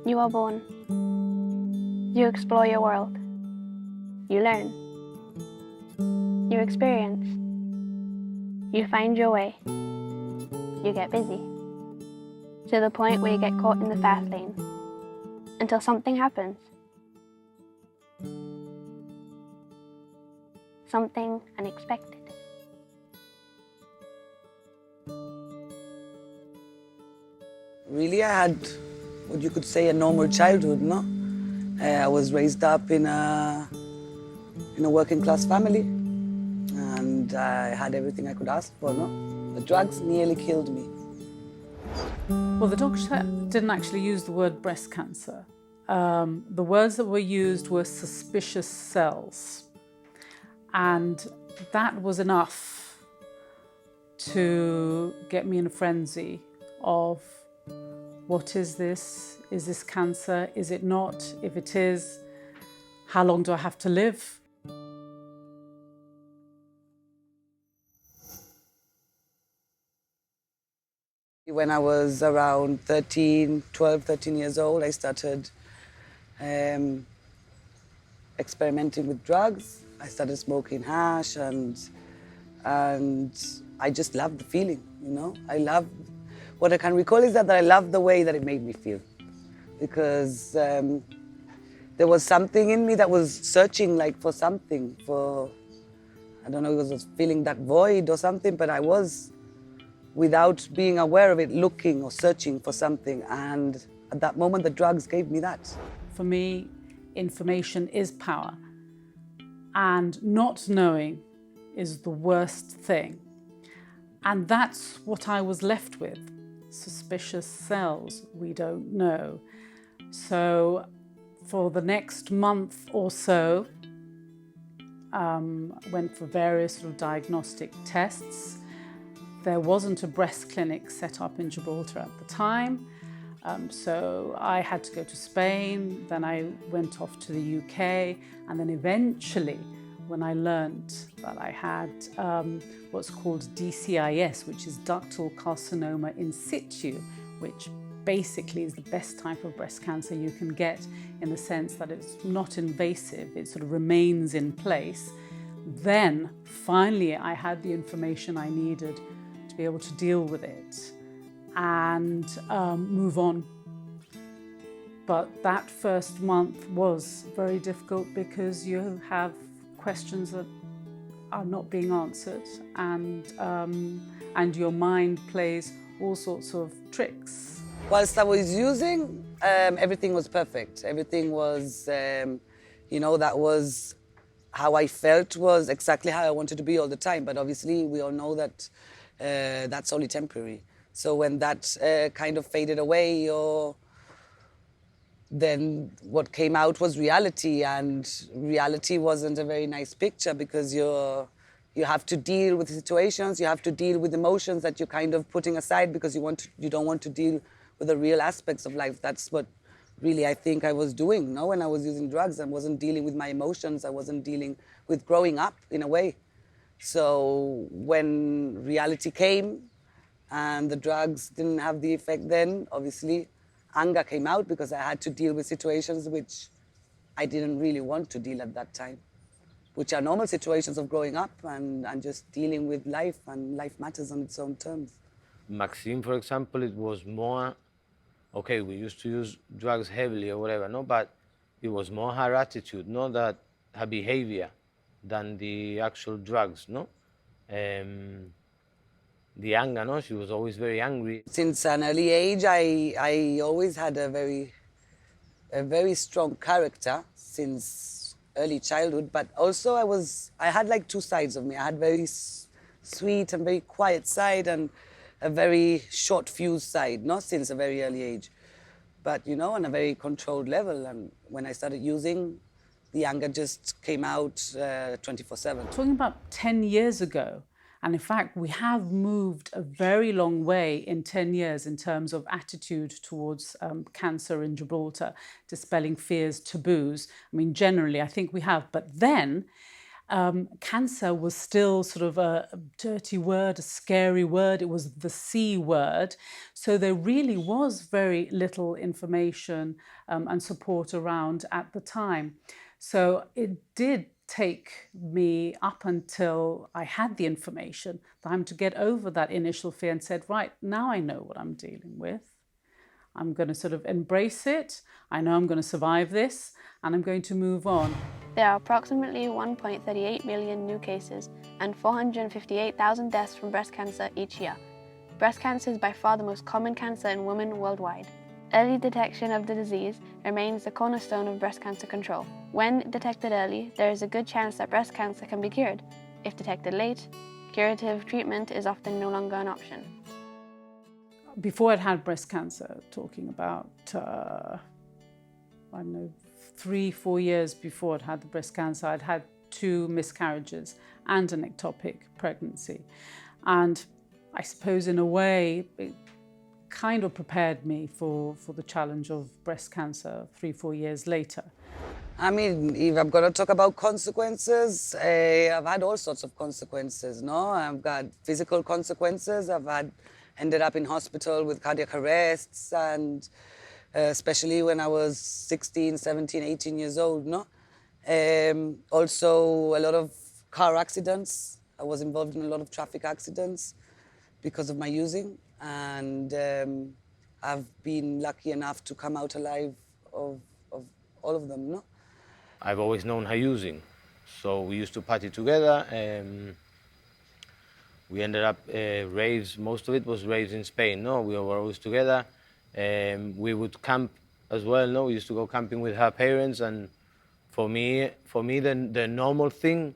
You are born. You explore your world. You learn. You experience. You find your way. You get busy. To the point where you get caught in the fast lane. Until something happens. Something unexpected. Really, I had what you could say a normal childhood, no? I was raised up in a working class family, and I had everything I could ask for, no? The drugs nearly killed me. Well, the doctor didn't actually use the word breast cancer. The words that were used were suspicious cells. And that was enough to get me in a frenzy of, what is this? Is this cancer? Is it not? If it is, how long do I have to live? When I was around 12, 13 years old, I started experimenting with drugs. I started smoking hash, and I just loved the feeling, you know? What I can recall is that I loved the way that it made me feel, because there was something in me that was searching like for something, I don't know, it was feeling that void or something, but I was, without being aware of it, looking or searching for something. And at that moment, the drugs gave me that. For me, information is power. And not knowing is the worst thing. And that's what I was left with. Suspicious cells, we don't know. So for the next month or so, went for various sort of diagnostic tests. There wasn't a breast clinic set up in Gibraltar at the time. So I had to go to Spain, then I went off to the UK, and then eventually, when I learned that I had what's called DCIS, which is ductal carcinoma in situ, which basically is the best type of breast cancer you can get, in the sense that it's not invasive, it sort of remains in place. Then finally I had the information I needed to be able to deal with it and move on. But that first month was very difficult, because you have questions that are not being answered, and your mind plays all sorts of tricks. Whilst I was using, everything was perfect. Everything was, that was how I felt, was exactly how I wanted to be all the time. But obviously, we all know that that's only temporary. So when that kind of faded away, then what came out was reality, and reality wasn't a very nice picture, because you have to deal with situations, you have to deal with emotions that you're kind of putting aside because you don't want to deal with the real aspects of life. That's what really I think I was doing, no? When I was using drugs, I wasn't dealing with my emotions, I wasn't dealing with growing up in a way. So when reality came and the drugs didn't have the effect, then obviously anger came out, because I had to deal with situations which I didn't really want to deal at that time, which are normal situations of growing up and just dealing with life, and life matters on its own terms. Maxime, for example, it was more, okay, we used to use drugs heavily or whatever, no, but it was more her attitude, not that her behavior, than the actual drugs, no? The anger, no? She was always very angry. Since an early age, I always had a very strong character since early childhood, but also I had like two sides of me. I had very sweet and very quiet side, and a very short fuse side, not since a very early age, but on a very controlled level. And when I started using, the anger just came out 24/7. Talking about 10 years ago, and in fact, we have moved a very long way in 10 years in terms of attitude towards cancer in Gibraltar, dispelling fears, taboos. I mean, generally, I think we have. But then, Cancer was still sort of a dirty word, a scary word. It was the C word. So there really was very little information and support around at the time. So it did take me up until I had the information, time to get over that initial fear and said, right, now I know what I'm dealing with. I'm going to sort of embrace it. I know I'm going to survive this and I'm going to move on. There are approximately 1.38 million new cases and 458,000 deaths from breast cancer each year. Breast cancer is by far the most common cancer in women worldwide. Early detection of the disease remains the cornerstone of breast cancer control. When detected early, there is a good chance that breast cancer can be cured. If detected late, curative treatment is often no longer an option. Before I'd had breast cancer, talking about, 3-4 years before I'd had the breast cancer, I'd had 2 miscarriages and an ectopic pregnancy. And I suppose in a way, it kind of prepared me for the challenge of breast cancer 3-4 years later. I mean, if I'm going to talk about consequences, I've had all sorts of consequences, no? I've got physical consequences. I've ended up in hospital with cardiac arrests, and especially when I was 16, 17, 18 years old, no? Also, a lot of car accidents. I was involved in a lot of traffic accidents because of my using, and I've been lucky enough to come out alive of all of them, no? I've always known her using, so we used to party together. We ended up raves. Most of it was raves in Spain. No, we were always together. We would camp as well. No, we used to go camping with her parents. And for me, the normal thing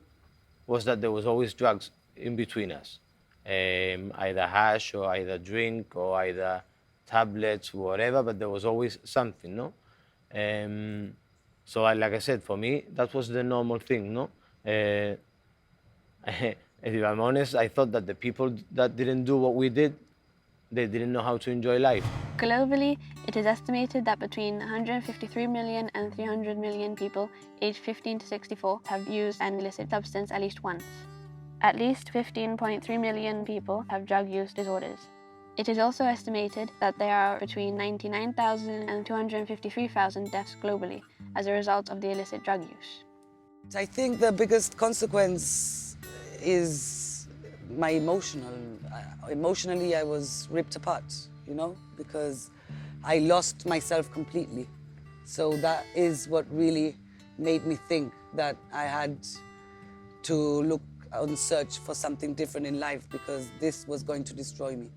was that there was always drugs in between us, either hash or either drink or either tablets, whatever. But there was always something. No. So, like I said, for me, that was the normal thing, no? If I'm honest, I thought that the people that didn't do what we did, they didn't know how to enjoy life. Globally, it is estimated that between 153 million and 300 million people aged 15 to 64 have used an illicit substance at least once. At least 15.3 million people have drug use disorders. It is also estimated that there are between 99,000 and 253,000 deaths globally as a result of the illicit drug use. I think the biggest consequence is my emotional. Emotionally, I was ripped apart, you know, because I lost myself completely. So that is what really made me think that I had to look and search for something different in life, because this was going to destroy me.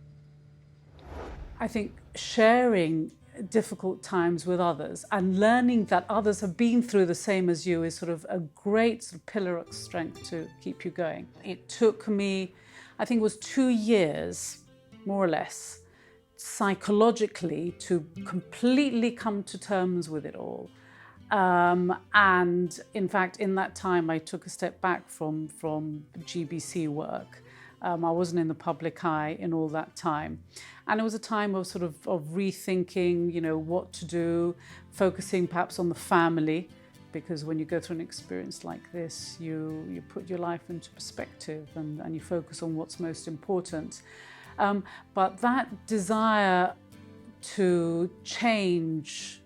I think sharing difficult times with others and learning that others have been through the same as you is sort of a great sort of pillar of strength to keep you going. It took me, I think it was 2 years, more or less, psychologically to completely come to terms with it all. And in fact, in that time, I took a step back from GBC work. I wasn't in the public eye in all that time. And it was a time of sort of rethinking, you know, what to do, focusing perhaps on the family, because when you go through an experience like this, you put your life into perspective and you focus on what's most important. But that desire to change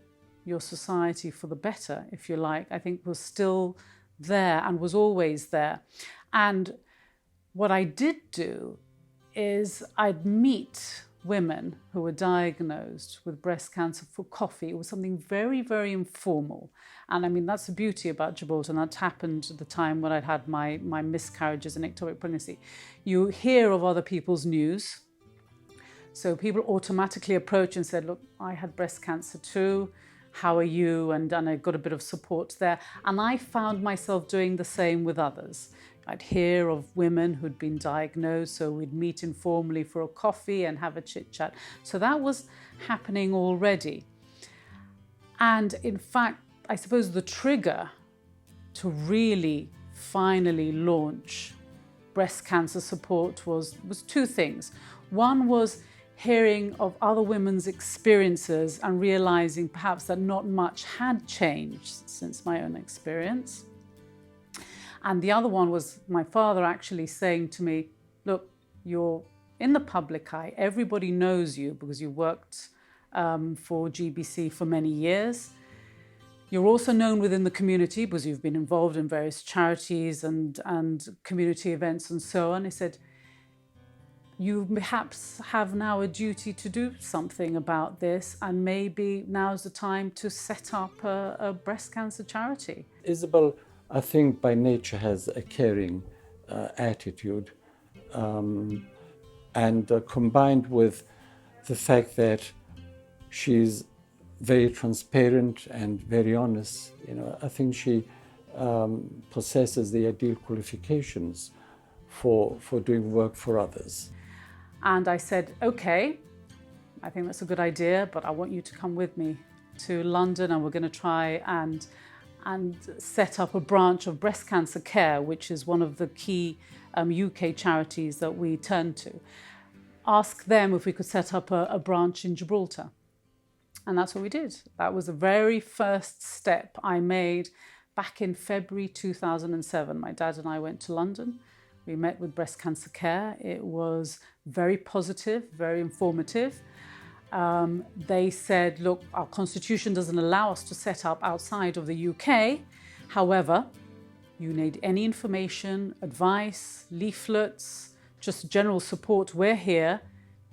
your society for the better, if you like, I think was still there and was always there. And what I did do is I'd meet women who were diagnosed with breast cancer for coffee. It was something very, very informal. And I mean, that's the beauty about Gibraltar. And that happened at the time when I'd had my miscarriages and ectopic pregnancy. You hear of other people's news. So people automatically approach and said, look, I had breast cancer too. How are you? And I got a bit of support there. And I found myself doing the same with others. I'd hear of women who'd been diagnosed, so we'd meet informally for a coffee and have a chit chat. So that was happening already. And in fact, I suppose the trigger to really finally launch breast cancer support was 2 things. One was hearing of other women's experiences and realizing perhaps that not much had changed since my own experience. And the other one was my father actually saying to me, look, you're in the public eye. Everybody knows you because you worked for GBC for many years. You're also known within the community because you've been involved in various charities and community events and so on. He said, you perhaps have now a duty to do something about this, and maybe now's the time to set up a breast cancer charity. Isabel, I think by nature has a caring attitude, and combined with the fact that she's very transparent and very honest, I think she possesses the ideal qualifications for doing work for others. And I said, okay, I think that's a good idea, but I want you to come with me to London, and we're going to try and set up a branch of breast cancer care, which is one of the key UK charities that we turn to. Ask them if we could set up a branch in Gibraltar. And that's what we did. That was the very first step I made back in February 2007. My dad and I went to London. We met with Breast Cancer Care. It was very positive, very informative. They said, look, our constitution doesn't allow us to set up outside of the UK. However, you need any information, advice, leaflets, just general support, we're here.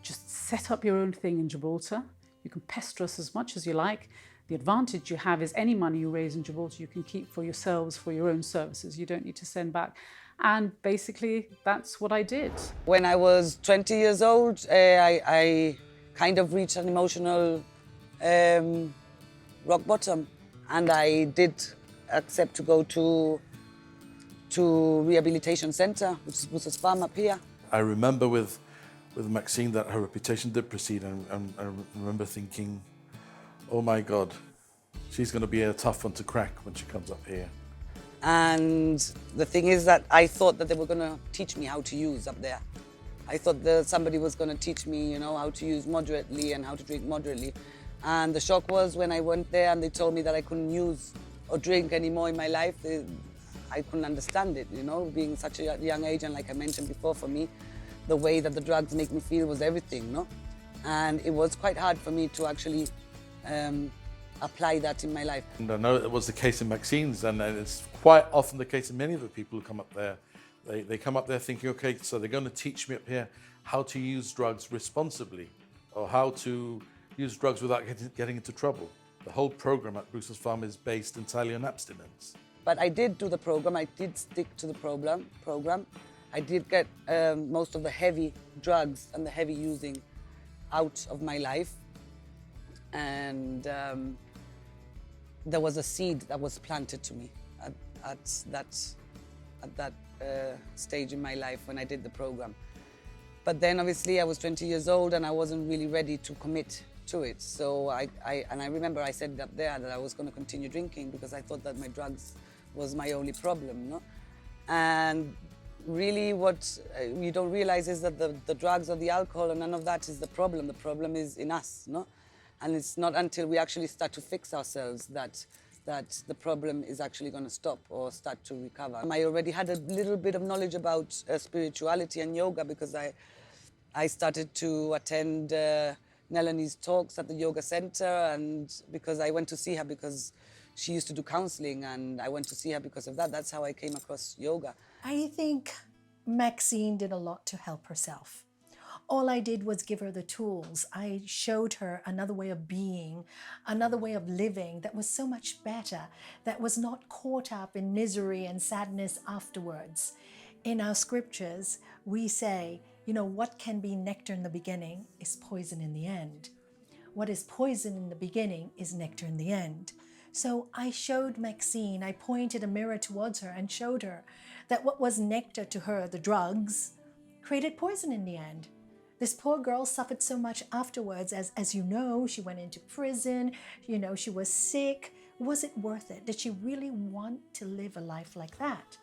Just set up your own thing in Gibraltar. You can pester us as much as you like. The advantage you have is any money you raise in Gibraltar you can keep for yourselves, for your own services. You don't need to send back. And basically, that's what I did. When I was 20 years old, I kind of reached an emotional rock bottom. And I did accept to go to rehabilitation centre, which was a spa up here. I remember with Maxine that her reputation did precede, and I remember thinking, oh my God, she's going to be a tough one to crack when she comes up here. And the thing is that I thought that they were going to teach me how to use up there. I thought that somebody was going to teach me, how to use moderately and how to drink moderately. And the shock was when I went there and they told me that I couldn't use or drink anymore in my life. I couldn't understand it, being such a young age. And like I mentioned before, for me, the way that the drugs make me feel was everything, And it was quite hard for me to actually apply that in my life. And I know it was the case in Maxine's, and it's quite often the case in many of the people who come up there. They come up there thinking, okay, so they're going to teach me up here how to use drugs responsibly, or how to use drugs without getting into trouble. The whole program at Bruce's Farm is based entirely on abstinence. But I did do the program. I did stick to the program. I did get most of the heavy drugs and the heavy using out of my life. And there was a seed that was planted to me at that stage in my life when I did the program. But then obviously I was 20 years old and I wasn't really ready to commit to it. So I remember I said up there that I was going to continue drinking because I thought that my drugs was my only problem, And really what you don't realize is that the drugs or the alcohol and none of that is the problem. The problem is in us, And it's not until we actually start to fix ourselves that the problem is actually going to stop or start to recover. I already had a little bit of knowledge about spirituality and yoga because I started to attend Nellany's talks at the yoga center, and because I went to see her because she used to do counseling, and I went to see her because of that. That's how I came across yoga. I think Maxine did a lot to help herself. All I did was give her the tools. I showed her another way of being, another way of living that was so much better, that was not caught up in misery and sadness afterwards. In our scriptures, we say, what can be nectar in the beginning is poison in the end. What is poison in the beginning is nectar in the end. So I showed Maxine, I pointed a mirror towards her and showed her that what was nectar to her, the drugs, created poison in the end. This poor girl suffered so much afterwards, as you know, she went into prison, she was sick. Was it worth it? Did she really want to live a life like that?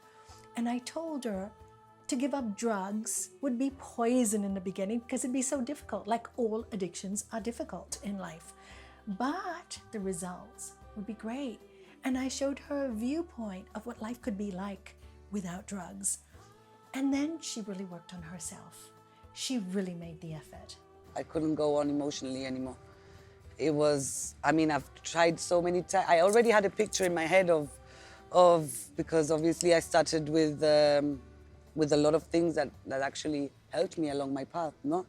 And I told her to give up drugs would be poison in the beginning because it'd be so difficult, like all addictions are difficult in life. But the results would be great. And I showed her a viewpoint of what life could be like without drugs. And then she really worked on herself. She really made the effort. I couldn't go on emotionally anymore. It was, I mean, I've tried so many times. I already had a picture in my head of because obviously I started with a lot of things that actually helped me along my path, no?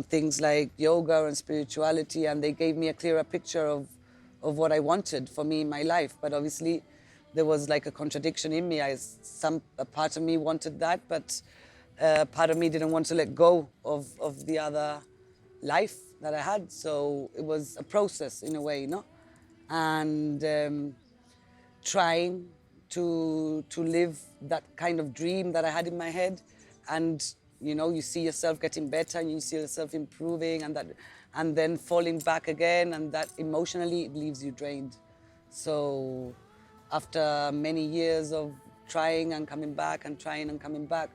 Things like yoga and spirituality, and they gave me a clearer picture of what I wanted for me in my life. But obviously there was like a contradiction in me. A part of me wanted that, but part of me didn't want to let go of the other life that I had. So it was a process in a way, no? And trying to live that kind of dream that I had in my head, and you know, you see yourself getting better and you see yourself improving, and then falling back again, and that emotionally it leaves you drained. So after many years of trying and coming back and trying and coming back,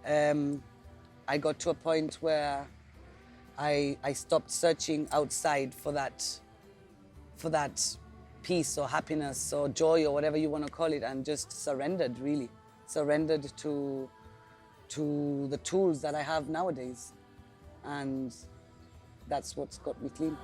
I got to a point where I stopped searching outside for that peace or happiness or joy or whatever you want to call it, and just surrendered, really. Surrendered to the tools that I have nowadays. And that's what's got me clean.